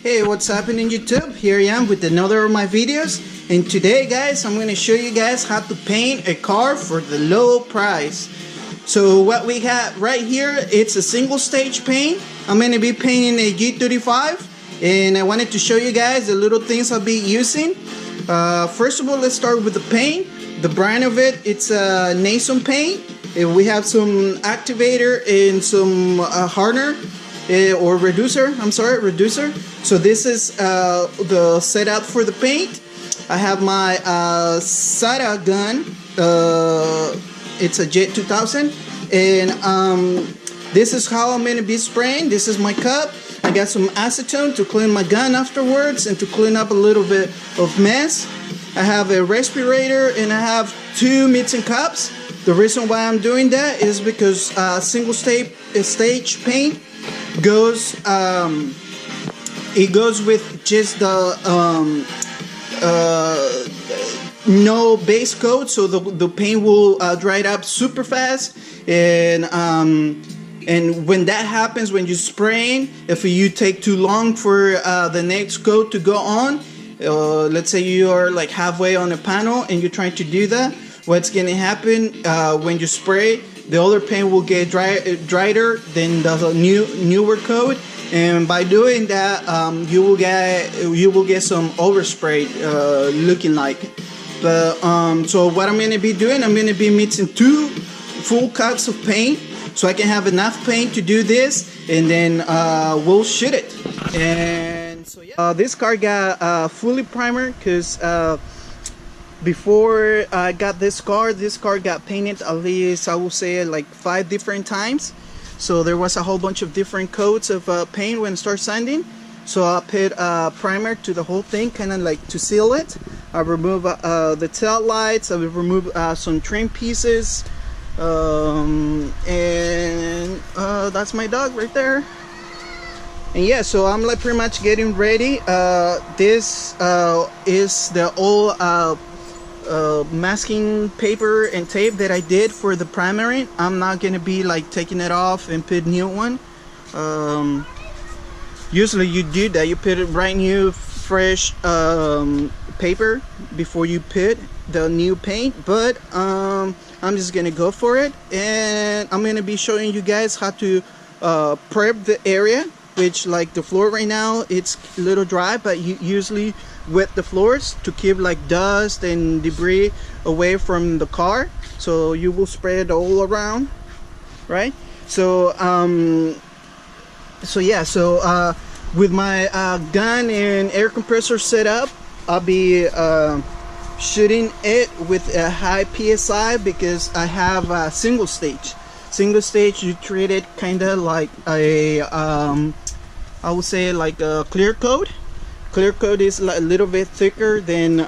Hey, what's happening YouTube? Here I am with another of my videos, and today guys I'm going to show you guys how to paint a car for the low price. So what we have right here, it's a single stage paint. I'm going to be painting a G35, and I wanted to show you guys the little things I'll be using. First of all, let's start with the paint. The brand of it, it's a Nason paint. We have some activator and some hardener. Or reducer, reducer. So this is the setup for the paint. I have my Sada gun. It's a J2000, and this is how I'm gonna be spraying. This is my cup. I got some acetone to clean my gun afterwards and to clean up a little bit of mess. I have a respirator and I have two mitts and cups. The reason why I'm doing that is because single stage paint goes it goes with just the no base coat, so the paint will dry up super fast, and when that happens, when you're spraying, if you take too long for the next coat to go on, let's say you are like halfway on a panel and you're trying to do that, what's gonna happen when you spray, the other paint will get drier than the newer coat, and by doing that, you will get some overspray looking like. But so what I'm gonna be doing, I'm gonna be mixing 2 full cups of paint, so I can have enough paint to do this, and then we'll shoot it. And so yeah, this car got fully primered because before I got this car got painted at least, I will say, like 5 different times. So there was a whole bunch of different coats of paint when I start sanding. So I put primer to the whole thing, kind of like to seal it. I remove the tail lights. I will remove some trim pieces, and that's my dog right there. And yeah, so I'm like pretty much getting ready. This is the old masking paper and tape that I did for the primering. I'm not gonna be like taking it off and put new one. Usually you do that, you put it brand new fresh paper before you put the new paint, but I'm just gonna go for it, and I'm gonna be showing you guys how to prep the area, which, like, the floor right now, it's a little dry, but you usually wet the floors to keep like dust and debris away from the car, so you will spray it all around, right? So yeah, with my gun and air compressor set up, I'll be shooting it with a high PSI because I have a single stage. You treat it kind of like a I would say like a clear coat. Clear coat is a little bit thicker than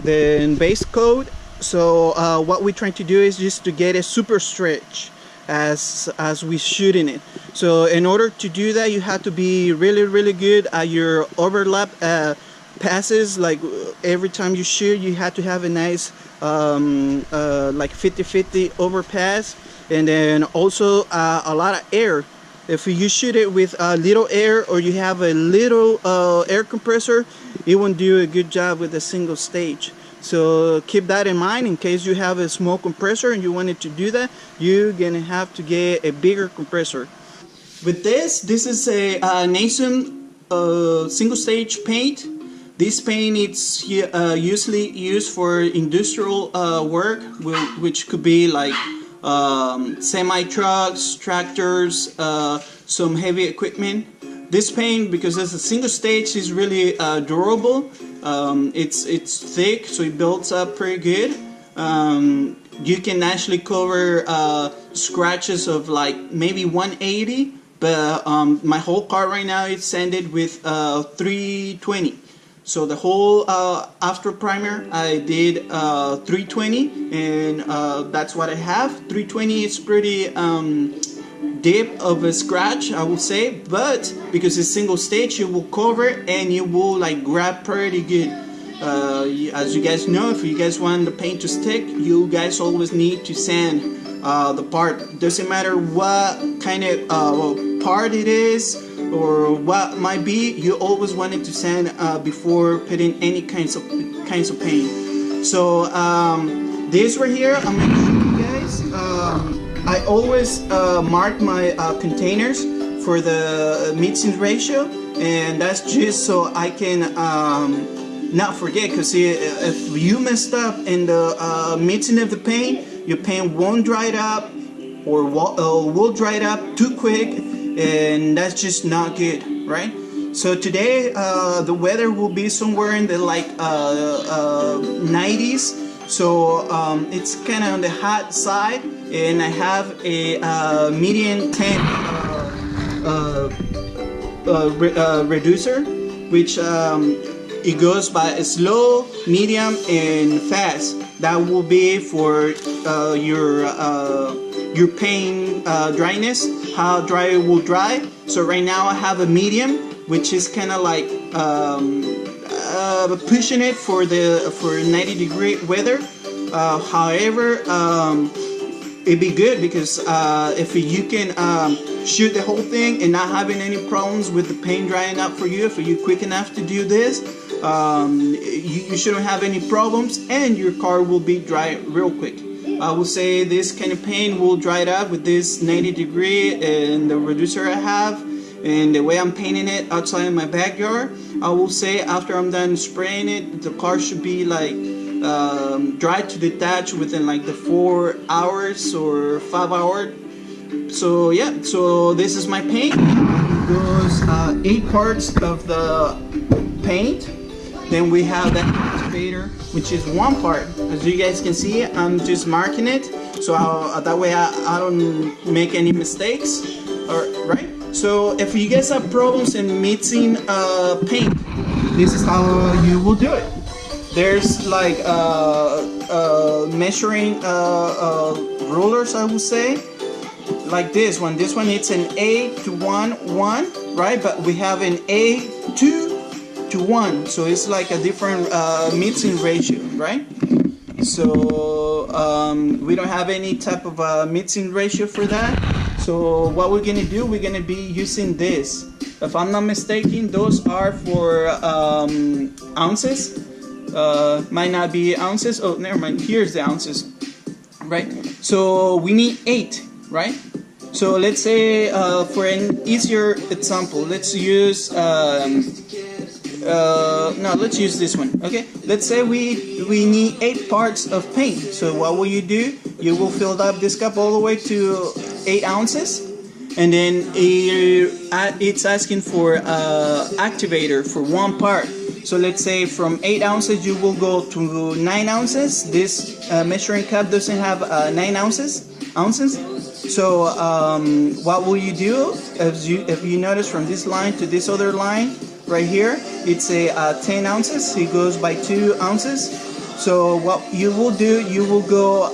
base coat. So what we're trying to do is just to get a super stretch as we shooting it. So in order to do that, you have to be really good at your overlap passes. Like every time you shoot, you have to have a nice like 50-50 overpass, and then also a lot of air. If you shoot it with a little air, or you have a little air compressor, it won't do a good job with a single stage. So keep that in mind in case you have a small compressor and you wanted to do that. You're gonna have to get a bigger compressor. With this is a Nason single stage paint. This paint is usually used for industrial work, which could be like semi-trucks, tractors, some heavy equipment. This paint, because it's a single stage, is really durable. It's thick, so it builds up pretty good. You can actually cover scratches of like maybe 180, but my whole car right now is sanded with 320. So the whole after primer I did 320, and that's what I have. 320 is pretty deep of a scratch, I would say, but because it's single stage, you will cover and you will like grab pretty good. As you guys know, if you guys want the paint to stick, you guys always need to sand the part. Doesn't matter what kind of part it is, or what might be, you always wanted to sand before putting any kinds of paint. So this right here, I'm gonna show you guys. I always mark my containers for the mixing ratio, and that's just so I can not forget, because if you messed up in the mixing of the paint, your paint won't dry it up, or will dry it up too quick, and that's just not good, right? So today the weather will be somewhere in the like 90s, so it's kind of on the hot side, and I have a medium temp reducer, which it goes by slow, medium, and fast. That will be for your paint dryness, how dry it will dry. So right now I have a medium, which is kind of like pushing it for 90-degree weather. However, it'd be good because if you can shoot the whole thing and not having any problems with the paint drying up for you, if you're quick enough to do this, you shouldn't have any problems, and your car will be dry real quick. I will say this kind of paint will dry it up with this 90-degree and the reducer I have, and the way I'm painting it outside in my backyard. I will say after I'm done spraying it, the car should be like dry to detach within like the 4 hours or 5 hours. So yeah, so this is my paint. It goes 8 parts of the paint. Then we have the activator, which is 1 part. As you guys can see, I'm just marking it, so that way I don't make any mistakes. Right? So if you guys have problems in mixing paint, this is how you will do it. There's like measuring rulers, I would say, like this one. This one, it's an A to 1, right? But we have an A2 to 1, so it's like a different mixing ratio, right? So we don't have any type of mixing ratio for that. So what we're gonna do, we're gonna be using this. If I'm not mistaken, those are for ounces. Might not be ounces. Oh, never mind. Here's the ounces, right? So we need 8, right? So let's say for an easier example, let's use no, let's use this one. Okay, let's say we need 8 parts of paint. So what will you do? You will fill up this cup all the way to 8 ounces, and then it's asking for activator for 1 part. So let's say from 8 ounces you will go to 9 ounces. This measuring cup doesn't have 9 ounces. So what will you do? If you notice from this line to this other line right here, it's a 10 ounces. It goes by 2 ounces. So what you will do, you will go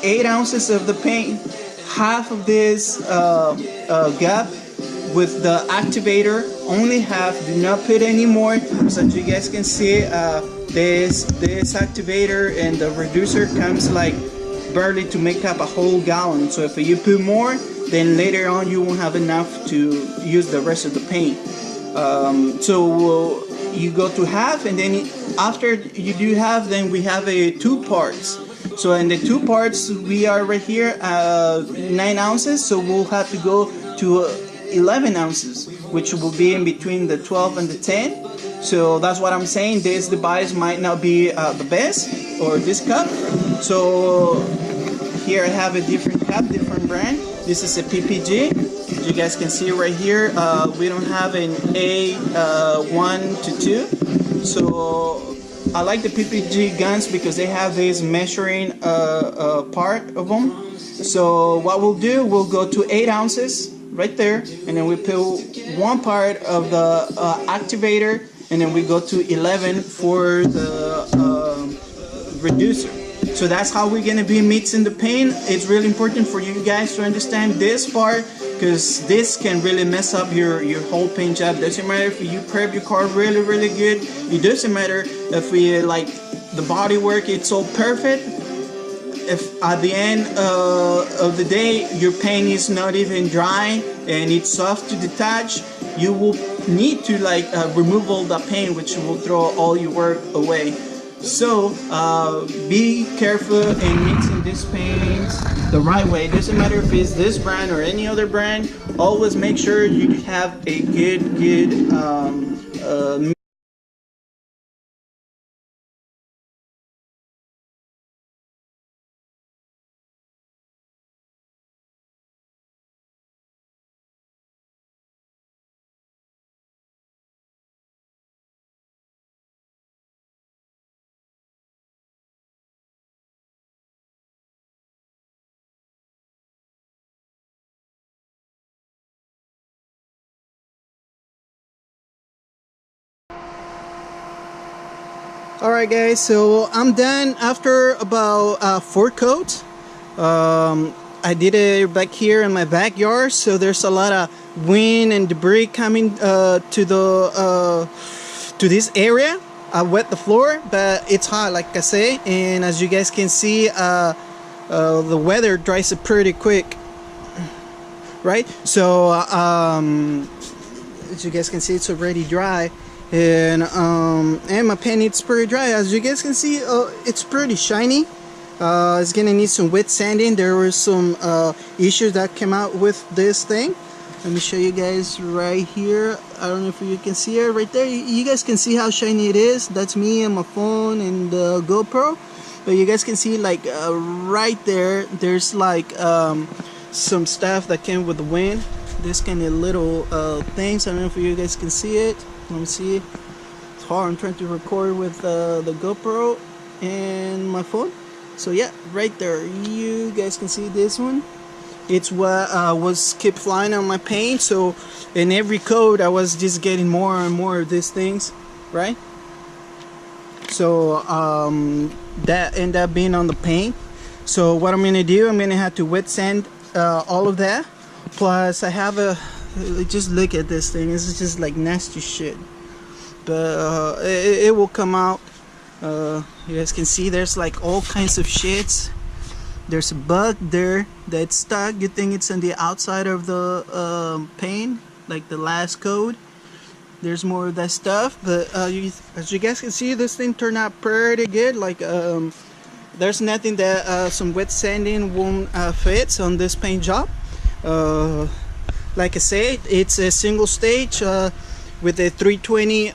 8 ounces of the paint, half of this gap with the activator, only half. Do not put any more. So you guys can see, this activator and the reducer comes like barely to make up a whole gallon. So if you put more, then later on you won't have enough to use the rest of the paint. So you go to half, and then after you do half, then we have a 2 parts. So in the 2 parts, we are right here 9 ounces, so we'll have to go to 11 ounces, which will be in between the 12 and the 10. So that's what I'm saying. This device might not be the best, or this cup. So here I have a different cup, different brand. This is a PPG. You guys can see right here, we don't have an A1 to 2. So I like the PPG guns because they have this measuring part of them. So what we'll do, we'll go to 8 ounces right there, and then we put 1 part of the activator, and then we go to 11 for the reducer. So that's how we're gonna be mixing the paint. It's really important for you guys to understand this part, because this can really mess up your whole paint job. Doesn't matter if you prep your car really good. It doesn't matter if we like the body work, it's all perfect. If at the end of the day your paint is not even dry and it's soft to detach, you will need to like remove all the paint, which will throw all your work away. So be careful in mixing these paints the right way. It doesn't matter if it's this brand or any other brand. Always make sure you have a good Alright guys, so I'm done after about 4 coats. I did it back here in my backyard, so there's a lot of wind and debris coming to this area. I wet the floor, but it's hot like I say, and as you guys can see, the weather dries it pretty quick, right? So as you guys can see, it's already dry. And my paint is pretty dry. As you guys can see, it's pretty shiny. It's gonna need some wet sanding. There were some issues that came out with this thing. Let me show you guys right here. I don't know if you can see it right there. You guys can see how shiny it is. That's me and my phone and the GoPro. But you guys can see like right there, there's like some stuff that came with the wind. This kind of little things. I don't know if you guys can see it. Let me see. It's hard. I'm trying to record with the GoPro and my phone. So yeah, right there, you guys can see this one. It's what was kept flying on my paint. So in every coat, I was just getting more and more of these things, right? So that ended up being on the paint. So what I'm gonna do, I'm gonna have to wet sand all of that. Plus, I have a. Just look at this thing. This is just like nasty shit, but it will come out. You guys can see there's like all kinds of shits. There's a bug there that's stuck. You think it's on the outside of the paint, like the last coat. There's more of that stuff, but as you guys can see, this thing turned out pretty good. Like there's nothing that some wet sanding won't fit on this paint job. Like I said, it's a single stage with a 320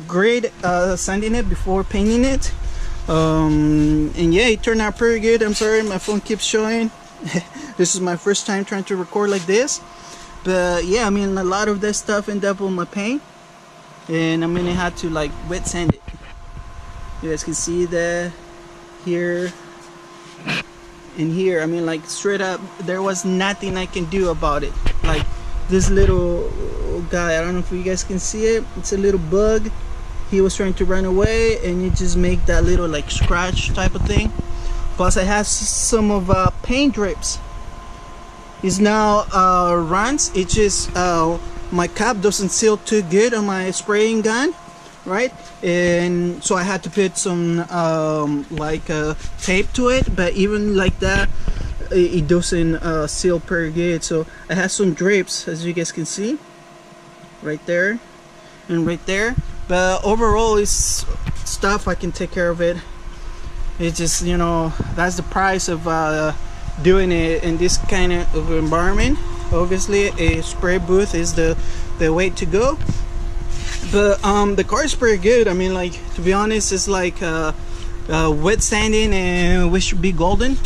grit, sanding it before painting it. And yeah, it turned out pretty good. I'm sorry, my phone keeps showing. This is my first time trying to record like this. But yeah, I mean, a lot of that stuff ended up on my paint. And I'm gonna have to like wet sand it. You guys can see that here. In here, I mean, like straight up, there was nothing I can do about it. Like this little guy, I don't know if you guys can see it, it's a little bug. He was trying to run away, and you just make that little like scratch type of thing. Plus I have some of paint drips. It's now runs. It's just my cap doesn't seal too good on my spraying gun, right? And so I had to put some like tape to it, but even like that, it doesn't seal pretty good. So I have some drips, as you guys can see, right there and right there. But overall, it's stuff I can take care of it. It's just, you know, that's the price of doing it in this kind of environment. Obviously, a spray booth is the way to go. But the car is pretty good. I mean, like, to be honest, it's like wet sanding, and we should be golden.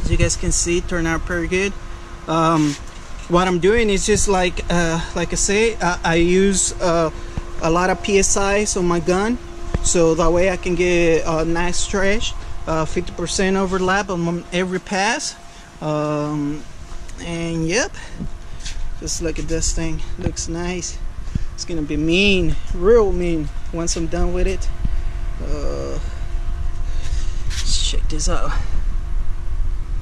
As you guys can see, it turned out pretty good. What I'm doing is just like I say, I use a lot of PSIs on my gun, so that way I can get a nice stretch, 50% overlap on every pass. And yep, just look at this thing. Looks nice. It's gonna be mean, real mean, once I'm done with it. Let's check this out.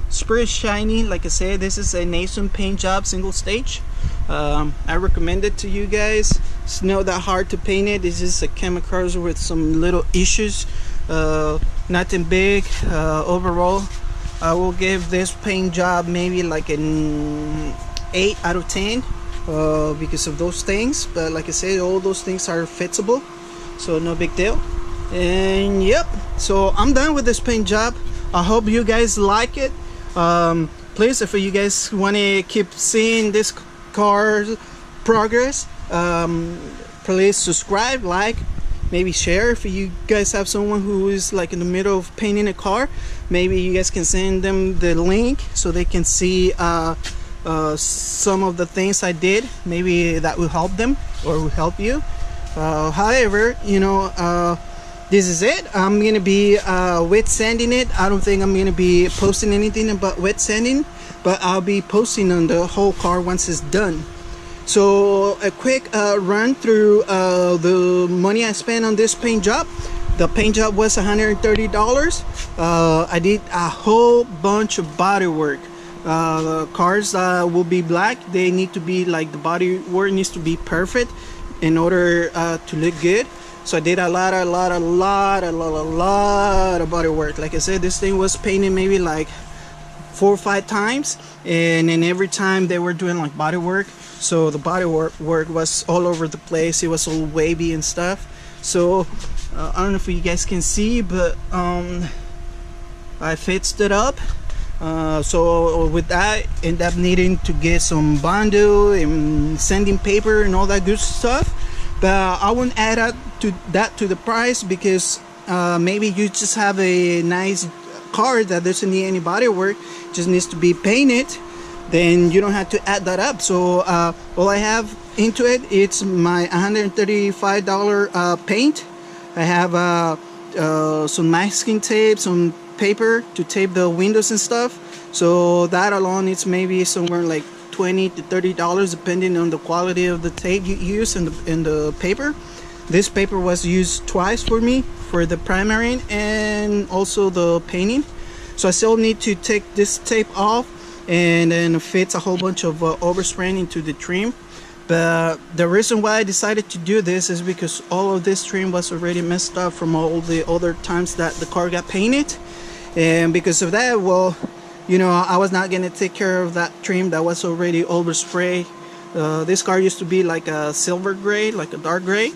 It's pretty shiny. Like I said, this is a Nason paint job, single stage. I recommend it to you guys. It's not that hard to paint it. It's just a chemicals with some little issues. Nothing big. Overall, I will give this paint job maybe like an 8 out of 10. because of those things, but like I said, all those things are fixable, so no big deal. And yep, so I'm done with this paint job. I hope you guys like it. Please, if you guys want to keep seeing this car's progress, please subscribe, like, maybe share. If you guys have someone who is like in the middle of painting a car, maybe you guys can send them the link so they can see some of the things I did. Maybe that will help them or will help you. However, you know, this is it. I'm gonna be wet sanding it. I don't think I'm gonna be posting anything about wet sanding, but I'll be posting on the whole car once it's done. So a quick run through the money I spent on this paint job. The paint job was $130. I did a whole bunch of body work. The cars will be black. They need to be like, the body work needs to be perfect in order to look good. So I did a lot of body work. Like I said, this thing was painted maybe like 4 or 5 times, and then every time they were doing like body work, so the body work was all over the place. It was all wavy and stuff. So I don't know if you guys can see, but I fixed it up. So with that, end up needing to get some Bondo and sanding paper and all that good stuff. But I won't add up to that to the price, because maybe you just have a nice car that doesn't need any body work, just needs to be painted, then you don't have to add that up. So all I have into it, it's my $135 paint. I have some masking tape, some paper to tape the windows and stuff. So that alone, it's maybe somewhere like $20 to $30 depending on the quality of the tape you use and the paper. This paper was used twice for me, for the primering and also the painting. So I still need to take this tape off and then fit a whole bunch of overspray into the trim. But the reason why I decided to do this is because all of this trim was already messed up from all the other times that the car got painted. And because of that, well, you know, I was not gonna take care of that trim that was already overspray. This car used to be like a silver gray, like a dark gray.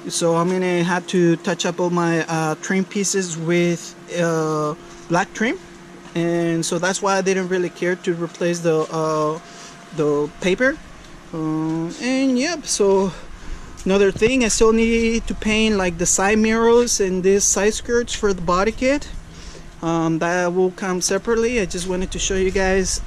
So I'm gonna have to touch up all my trim pieces with black trim, and so that's why I didn't really care to replace the paper. And yep, so another thing, I still need to paint like the side mirrors and these side skirts for the body kit. That will come separately. I just wanted to show you guys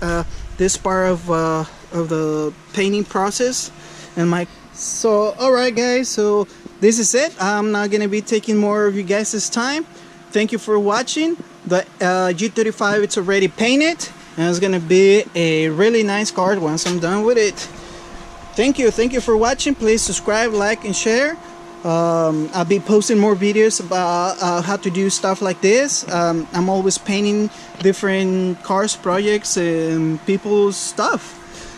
this part of the painting process. And so alright guys, so this is it. I'm not gonna be taking more of you guys' time. Thank you for watching. The G35, it's already painted, and it's gonna be a really nice car once I'm done with it. Thank you for watching. Please subscribe, like, and share. I'll be posting more videos about how to do stuff like this. I'm always painting different cars, projects, and people's stuff.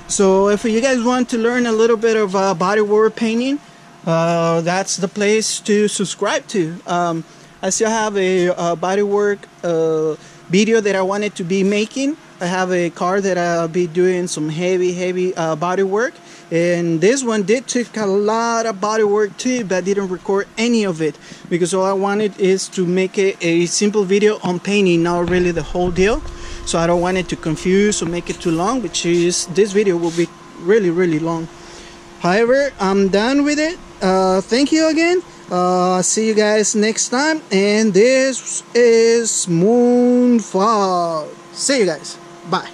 So if you guys want to learn a little bit of bodywork painting, that's the place to subscribe to. I still have a bodywork video that I wanted to be making. I have a car that I'll be doing some heavy body work, and this one did take a lot of body work too, but I didn't record any of it because all I wanted is to make a simple video on painting, not really the whole deal. So I don't want it to confuse or make it too long, which is, this video will be really long. However, I'm done with it. Thank you again. See you guys next time, and this is Moon Fog. See you guys. Bye.